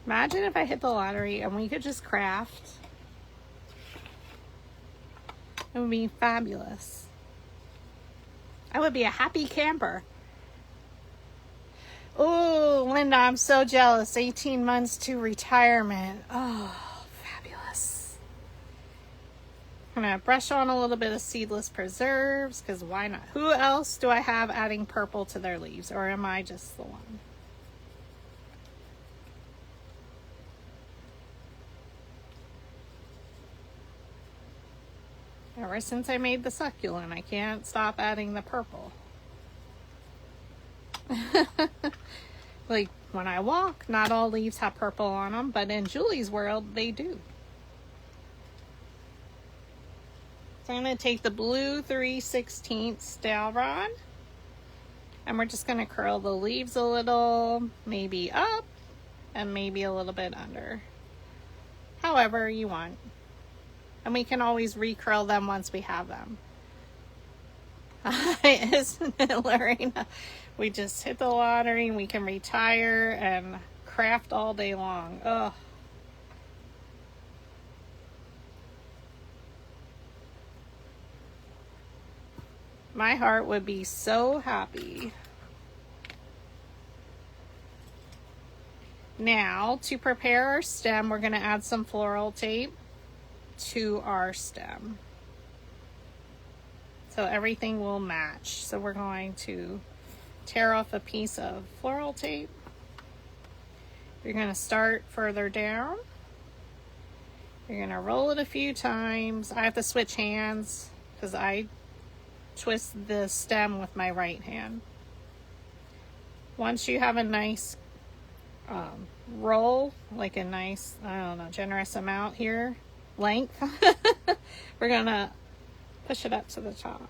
A: Imagine if I hit the lottery and we could just craft. It would be fabulous. I would be a happy camper. Oh, Linda, I'm so jealous. 18 months to retirement. Oh, fabulous. I'm going to brush on a little bit of seedless preserves, because why not? Who else do I have adding purple to their leaves, or am I just the one? Ever since I made the succulent, I can't stop adding the purple. Like when I walk, not all leaves have purple on them, but in Julie's world, they do. So I'm going to take the blue 3/16 dowel rod, and we're just going to curl the leaves a little, maybe up, and maybe a little bit under. However you want. And we can always recurl them once we have them. Isn't it, Lorena? We just hit the lottery and we can retire and craft all day long. Ugh. My heart would be so happy. Now, to prepare our stem, we're going to add some floral tape to our stem, so everything will match. So we're going to tear off a piece of floral tape. You're going to start further down. You're going to roll it a few times. I have to switch hands because I twist the stem with my right hand. Once you have a nice roll, like a nice, I don't know, generous amount here, length, we're gonna push it up to the top,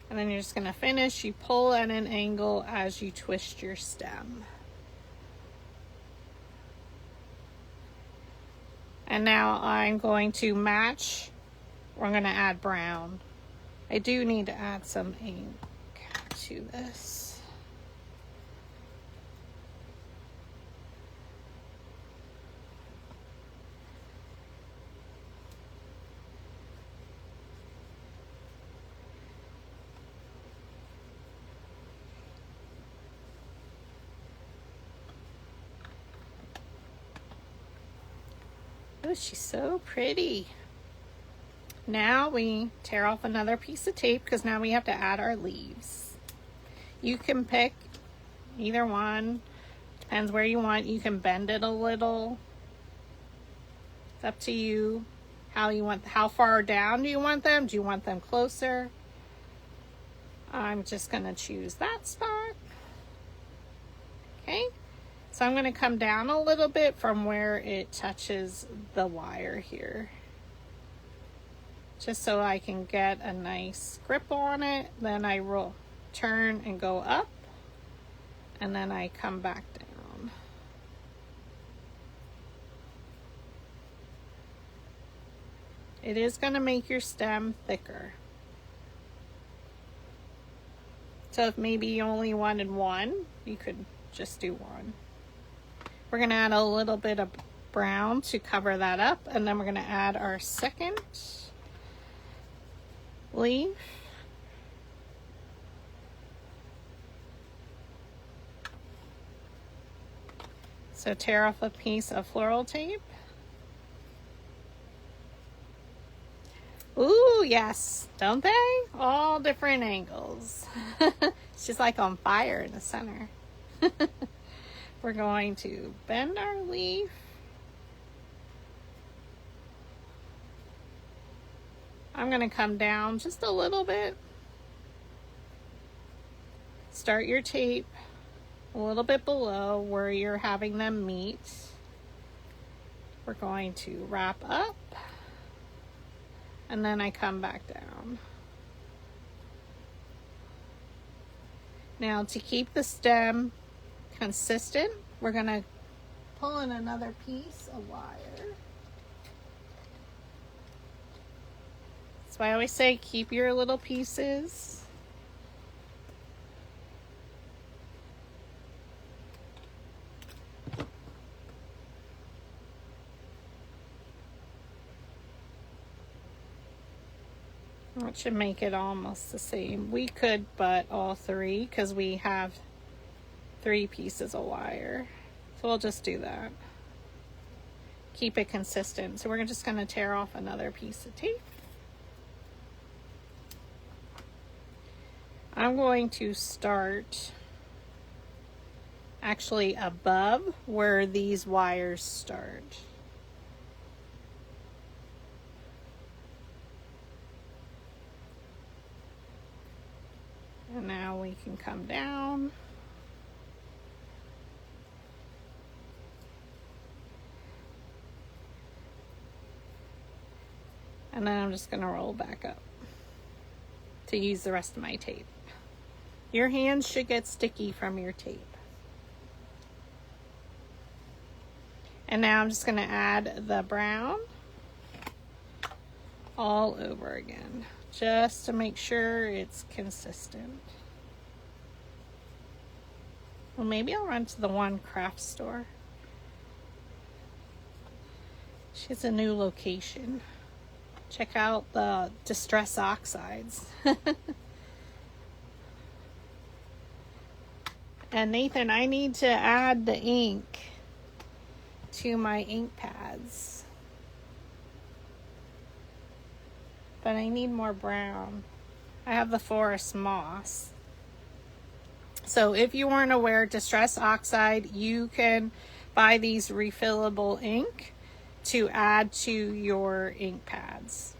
A: and then you're just gonna finish. You pull at an angle as you twist your stem. And now I'm going to match. We're gonna add brown. I do need to add some ink to this. Oh, she's so pretty. Now we tear off another piece of tape because now we have to add our leaves. You can pick either one. Depends where you want. You can bend it a little. It's up to you. How far down do you want them? Do you want them closer? I'm just gonna choose that spot. Okay, so I'm gonna come down a little bit from where it touches the wire here, just so I can get a nice grip on it. Then I will turn and go up, and then I come back down. It is going to make your stem thicker. So if maybe you only wanted one, you could just do one. We're going to add a little bit of brown to cover that up, and then we're going to add our second leaf. So tear off a piece of floral tape. Ooh, yes, don't they? All different angles. It's just like on fire in the center. We're going to bend our leaf. I'm going to come down just a little bit. Start your tape a little bit below where you're having them meet. We're going to wrap up, and then I come back down. Now, to keep the stem consistent, we're going to pull in another piece of wire. That's why I always say keep your little pieces. That should make it almost the same. We could butt all three because we have 3 pieces of wire. So we'll just do that. Keep it consistent. So we're just going to tear off another piece of tape. I'm going to start actually above where these wires start. And now we can come down. And then I'm just going to roll back up to use the rest of my tape. Your hands should get sticky from your tape. And now I'm just going to add the brown all over again, just to make sure it's consistent. Well, maybe I'll run to the one craft store. She has a new location. Check out the Distress Oxides. And Nathan, I need to add the ink to my ink pads. But I need more brown. I have the Forest Moss. So if you weren't aware, Distress Oxide, you can buy these refillable ink to add to your ink pads.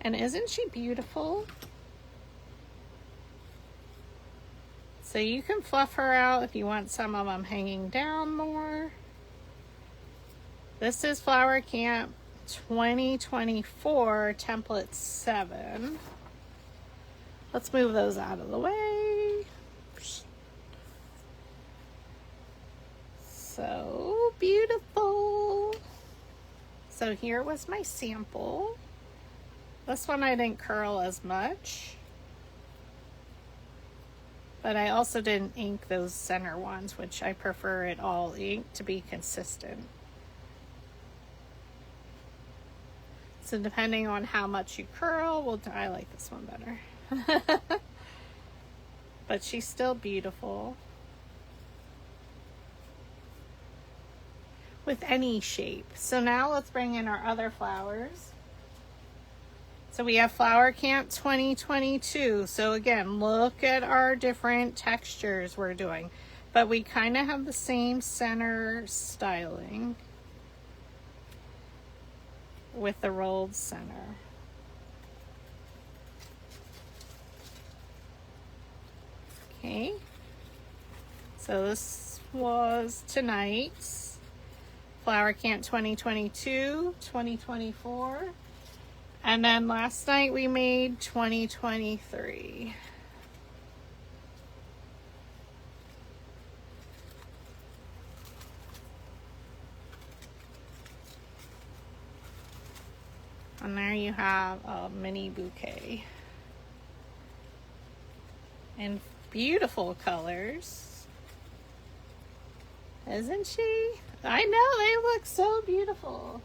A: And isn't she beautiful? So you can fluff her out if you want some of them hanging down more. This is Flower Camp 2024 Template 7. Let's move those out of the way. So beautiful. So here was my sample. This one I didn't curl as much, but I also didn't ink those center ones, which I prefer it all inked to be consistent. So depending on how much you curl, I like this one better. But she's still beautiful with any shape. So now let's bring in our other flowers. So we have Flower Camp 2022. So again, look at our different textures we're doing. But we kind of have the same center styling with the rolled center. Okay. So this was tonight's Flower Camp 2022, 2024. And then last night we made 2023. And there you have a mini bouquet. In beautiful colors. Isn't she? I know, they look so beautiful.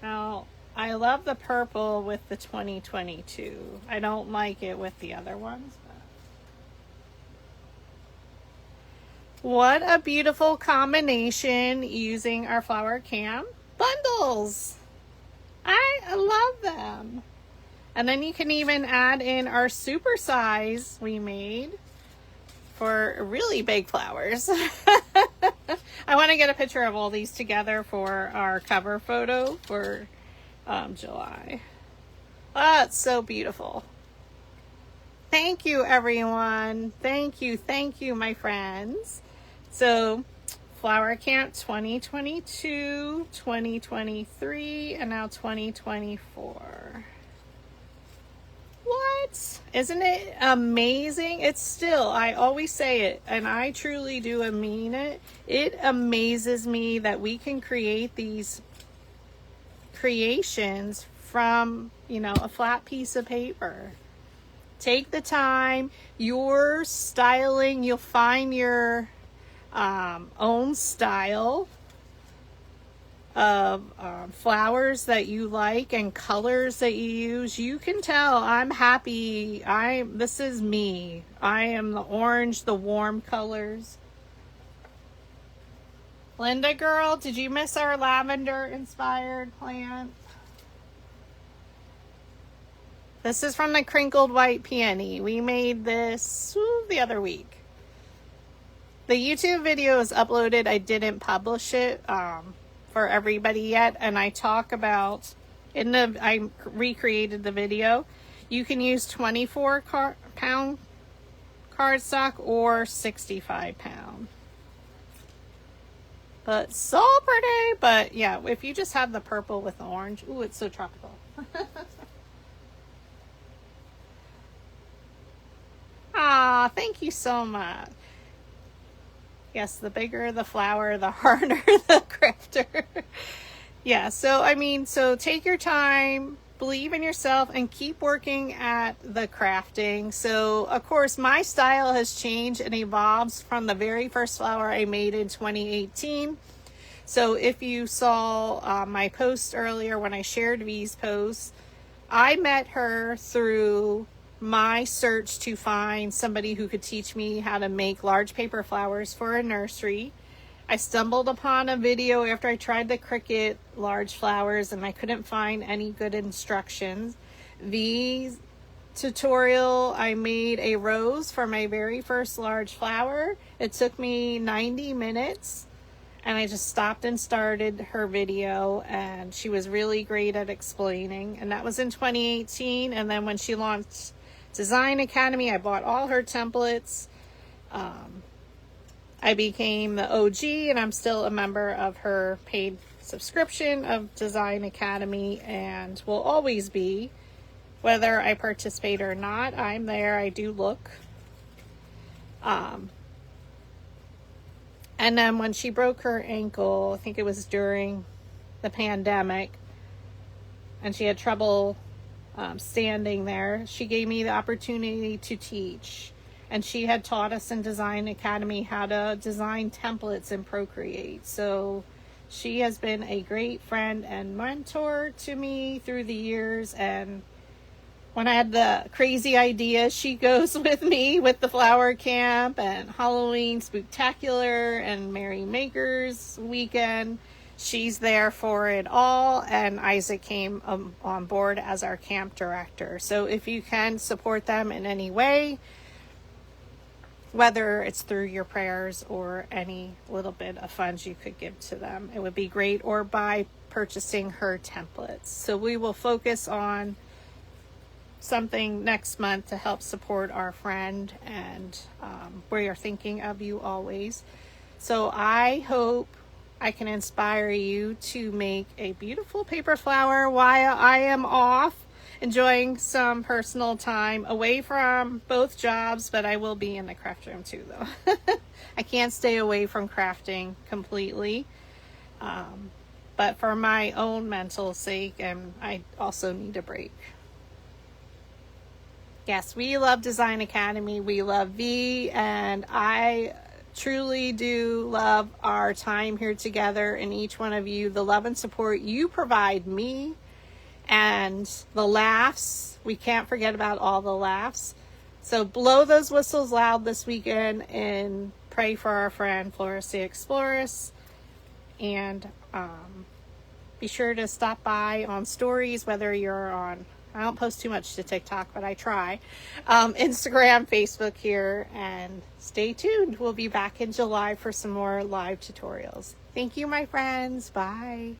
A: Now, I love the purple with the 2022. I don't like it with the other ones. But what a beautiful combination using our Flower Camp bundles. I love them. And then you can even add in our super size we made for really big flowers. I want to get a picture of all these together for our cover photo for July. Oh, it's so beautiful. Thank you, everyone. Thank you, my friends. So, Flower Camp 2022, 2023, and now 2024. What? Isn't it amazing? It's still, I always say it, and I truly do mean it. It amazes me that we can create these creations from, a flat piece of paper. Take the time. Your styling, you'll find your own style of flowers that you like and colors that you use. You can tell I'm happy. This is me. I am the orange, the warm colors. Linda girl, did you miss our lavender inspired plant? This is from the crinkled white peony. We made this the other week. The YouTube video is uploaded. I didn't publish it for everybody yet, and I talk about I recreated the video. You can use 24 pound cardstock or 65 pound. But so pretty. But yeah, if you just have the purple with the orange, ooh, it's so tropical. Ah, thank you so much. Yes, the bigger the flower, the harder the crafter. Yeah, so take your time, believe in yourself, and keep working at the crafting. So, of course, my style has changed and evolves from the very first flower I made in 2018. So if you saw my post earlier when I shared V's post, I met her through my search to find somebody who could teach me how to make large paper flowers for a nursery. I stumbled upon a video after I tried the Cricut large flowers and I couldn't find any good instructions. The tutorial, I made a rose for my very first large flower. It took me 90 minutes and I just stopped and started her video, and she was really great at explaining. And that was in 2018. And then when she launched Design Academy, I bought all her templates. I became the OG, and I'm still a member of her paid subscription of Design Academy, and will always be, whether I participate or not. I'm there. I do look. And then when she broke her ankle, I think it was during the pandemic, and she had trouble standing there, she gave me the opportunity to teach. And she had taught us in Design Academy how to design templates in Procreate. So she has been a great friend and mentor to me through the years. And when I had the crazy idea, she goes with me with the flower camp and Halloween Spooktacular and Merry Makers weekend. She's there for it all, and Isaac came on board as our camp director. So if you can support them in any way, whether it's through your prayers or any little bit of funds you could give to them, it would be great, or by purchasing her templates. So we will focus on something next month to help support our friend, and we are thinking of you always. So I hope I can inspire you to make a beautiful paper flower while I am off enjoying some personal time away from both jobs, but I will be in the craft room too, though. I can't stay away from crafting completely, but for my own mental sake, and I also need a break. Yes, we love Design Academy. We love V, and I truly do love our time here together, and each one of you, the love and support you provide me, and the laughs. We can't forget about all the laughs. So blow those whistles loud this weekend and pray for our friend Floris the Explorers. And be sure to stop by on stories, whether you're on, I don't post too much to TikTok, but I try, Instagram, Facebook here, and stay tuned. We'll be back in July for some more live tutorials. Thank you, my friends. Bye.